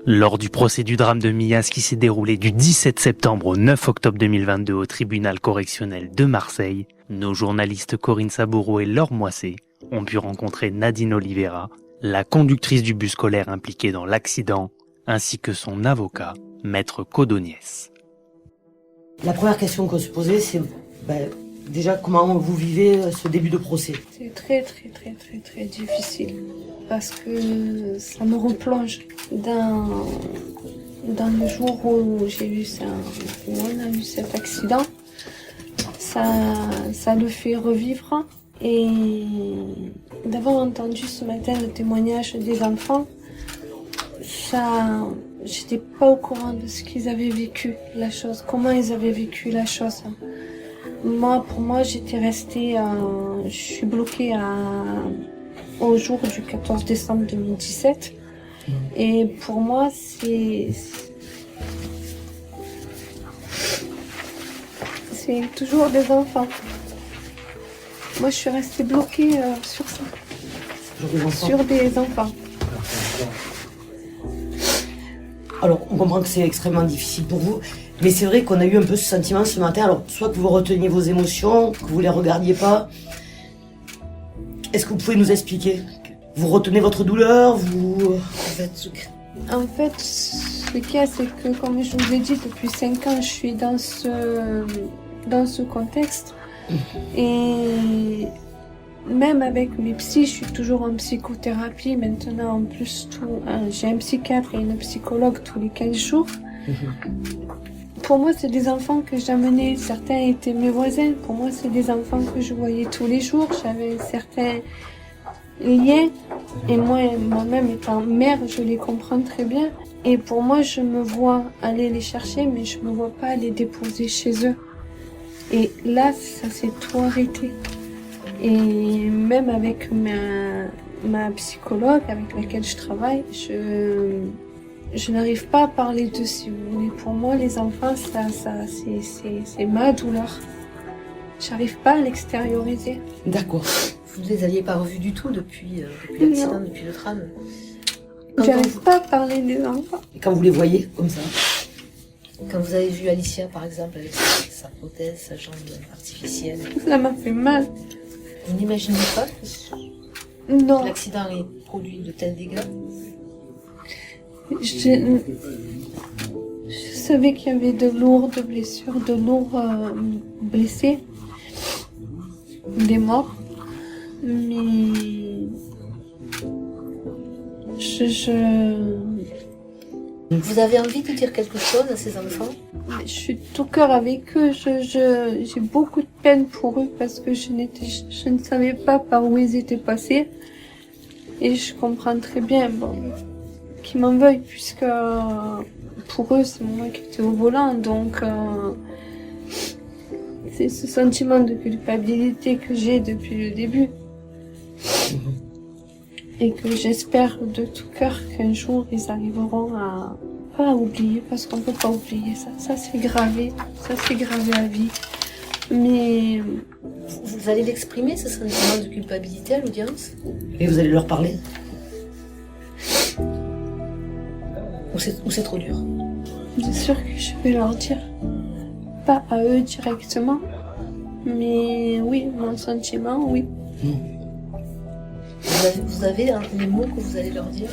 Lors du procès du drame de Millas qui s'est déroulé du 17 septembre au 9 octobre 2022 au tribunal correctionnel de Marseille, nos journalistes Corinne Saboureau et Laure Moissé ont pu rencontrer Nadine Oliveira, la conductrice du bus scolaire impliquée dans l'accident, ainsi que son avocat, Maître Codoniès. La première question qu'on se posait, c'est déjà comment vous vivez ce début de procès? C'est très difficile parce que ça me replonge dans le jour où on a eu cet accident. Ça le fait revivre et d'avoir entendu ce matin le témoignage des enfants, j'étais pas au courant de ce qu'ils avaient vécu, la chose, comment ils avaient vécu la chose. Pour moi, j'étais restée, je suis bloquée au jour du 14 décembre 2017. Et pour moi, c'est toujours des enfants. Moi, je suis restée bloquée sur ça. Sur des enfants. Alors, on comprend que c'est extrêmement difficile pour vous, mais c'est vrai qu'on a eu un peu ce sentiment ce matin. Alors, soit que vous reteniez vos émotions, que vous les regardiez pas. Est-ce que vous pouvez nous expliquer? Vous retenez votre douleur, En fait, ce qu'il y a, c'est que, comme je vous ai dit, depuis 5 ans, je suis dans ce contexte. Et même avec mes psys, je suis toujours en psychothérapie. Maintenant, en plus, j'ai un psychiatre et une psychologue tous les 15 jours. Pour moi, c'est des enfants que j'amenais. Certains étaient mes voisins. Pour moi, c'est des enfants que je voyais tous les jours. J'avais certains liens. Et moi-même étant mère, je les comprends très bien. Et pour moi, je me vois aller les chercher, mais je me vois pas les déposer chez eux. Et là, ça s'est tout arrêté. Et même avec ma psychologue avec laquelle je travaille, je n'arrive pas à parler d'eux, si vous voulez. Pour moi, les enfants, c'est ma douleur. J'arrive pas à l'extérioriser. D'accord. Vous ne les aviez pas revus du tout depuis l'accident, depuis le drame? J'arrive pas à parler des enfants. Et quand vous les voyez comme ça? Quand vous avez vu Alicia, par exemple, avec sa prothèse, sa jambe artificielle. Ça m'a fait mal. Vous n'imaginez pas que Non. l'accident ait produit de tels dégâts? Je savais qu'il y avait de lourdes blessures, de lourds blessés, des morts, mais Vous avez envie de dire quelque chose à ces enfants? je suis tout cœur avec eux. J'ai beaucoup de peine pour eux parce que je ne savais pas par où ils étaient passés. Et je comprends très bien qu'ils m'en veuillent puisque pour eux, c'est moi qui étais au volant. Donc, c'est ce sentiment de culpabilité que j'ai depuis le début. Et que j'espère de tout cœur qu'un jour, ils arriveront pas à oublier, parce qu'on peut pas oublier ça. Ça, c'est gravé à vie. Mais vous allez l'exprimer, ce sentiment de culpabilité, à l'audience? Et vous allez leur parler? Ou c'est trop dur? c'est sûr que je vais leur dire. Pas à eux directement, mais oui, mon sentiment, oui. Vous avez les mots que vous allez leur dire?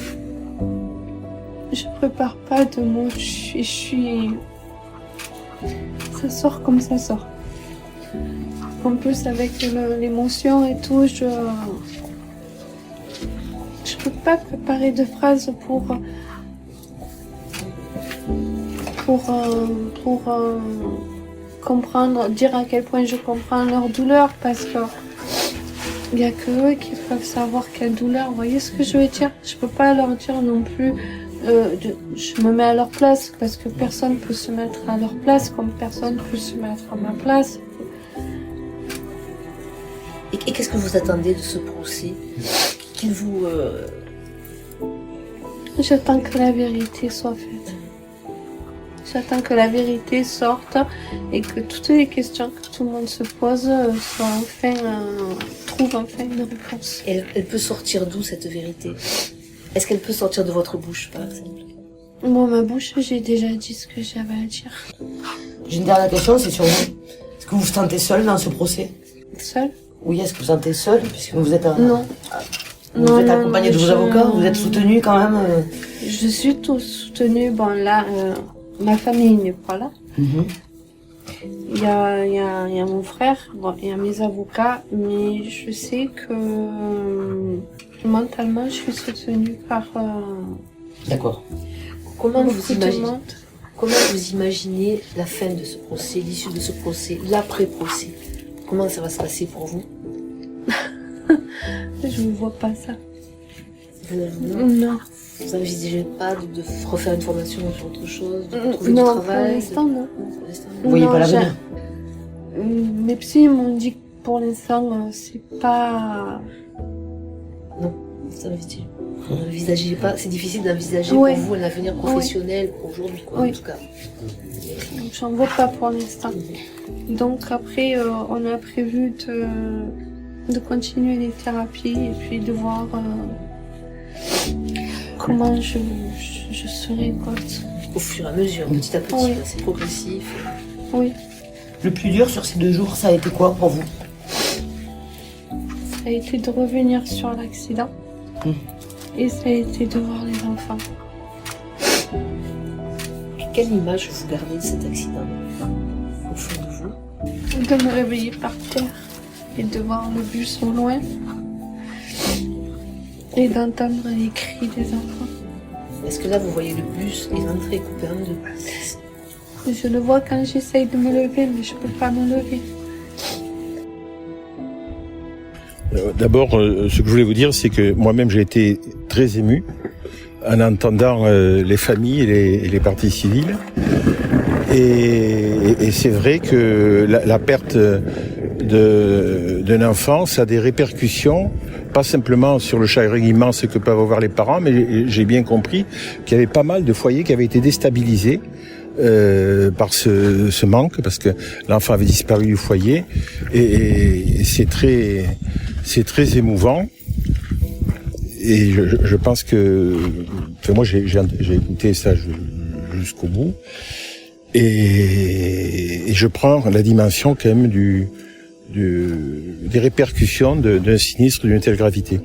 Je prépare pas de mots, je suis... Ça sort comme ça sort. En plus, avec l'émotion et tout, je peux pas préparer de phrases pour comprendre, dire à quel point je comprends leur douleur, parce que il y a que eux qui peuvent savoir quelle douleur. Vous voyez ce que je veux dire? Je peux pas leur dire non plus. Je me mets à leur place parce que personne peut se mettre à leur place comme personne peut se mettre à ma place. Et qu'est-ce que vous attendez de ce procès? Qu'il vous... J'attends que la vérité soit faite. J'attends que la vérité sorte et que toutes les questions que tout le monde se pose trouvent enfin une réponse. Elle peut sortir d'où, cette vérité? Est-ce qu'elle peut sortir de votre bouche, par exemple? Moi, ma bouche, j'ai déjà dit ce que j'avais à dire. J'ai une dernière question, c'est sur vous. Est-ce que vous vous sentez seul dans ce procès? Seule? Oui, est-ce que vous vous sentez seul puisque vous êtes Non. Vous êtes accompagné de vos avocats, vous êtes soutenu quand même Je suis tout soutenue. Bon, là, ma famille n'est pas là. Il y a mon frère, bon, il y a mes avocats, mais je sais que mentalement, je suis soutenue par D'accord. Comment beaucoup vous de imaginez, monde. comment vous imaginez la fin de ce procès, l'issue de ce procès, l'après-procès? Comment ça va se passer pour vous? Je ne vois pas ça. Non. Non. Vous n'envisagez pas de refaire une formation sur autre chose, de trouver Non, du pour travail l'instant, non. Pour l'instant, non. Vous voyez Non, pas l'avenir? Mes psys m'ont dit que pour l'instant, c'est pas... Non, vous n'envisagez pas, c'est difficile d'envisager Ouais. pour vous un avenir professionnel aujourd'hui, quoi, Oui. en tout cas. J'en vois pas pour l'instant. Donc après, on a prévu de continuer les thérapies et puis de voir comment je serai, quoi. Au fur et à mesure, petit à petit, Oui. c'est progressif. Oui, Le plus dur sur ces 2 jours, ça a été quoi pour vous? ça a été de revenir sur l'accident. Et ça a été de voir les enfants. Quelle image vous gardez de cet accident au fond de vous? De me réveiller par terre et de voir le bus au loin. Et d'entendre les cris des enfants. Est-ce que là, vous voyez le bus et l'entrée coupée en deux? Je le vois quand j'essaye de me lever, mais je peux pas me lever. D'abord, ce que je voulais vous dire, c'est que moi-même, j'ai été très ému en entendant les familles et les parties civiles. Et c'est vrai que la perte d'un enfant, ça a des répercussions, pas simplement sur le chagrin immense que peuvent avoir les parents, mais j'ai bien compris qu'il y avait pas mal de foyers qui avaient été déstabilisés par ce manque, parce que l'enfant avait disparu du foyer, et c'est très émouvant. Et je pense que, enfin moi j'ai écouté ça jusqu'au bout, et je prends la dimension quand même des répercussions d'un sinistre d'une telle gravité.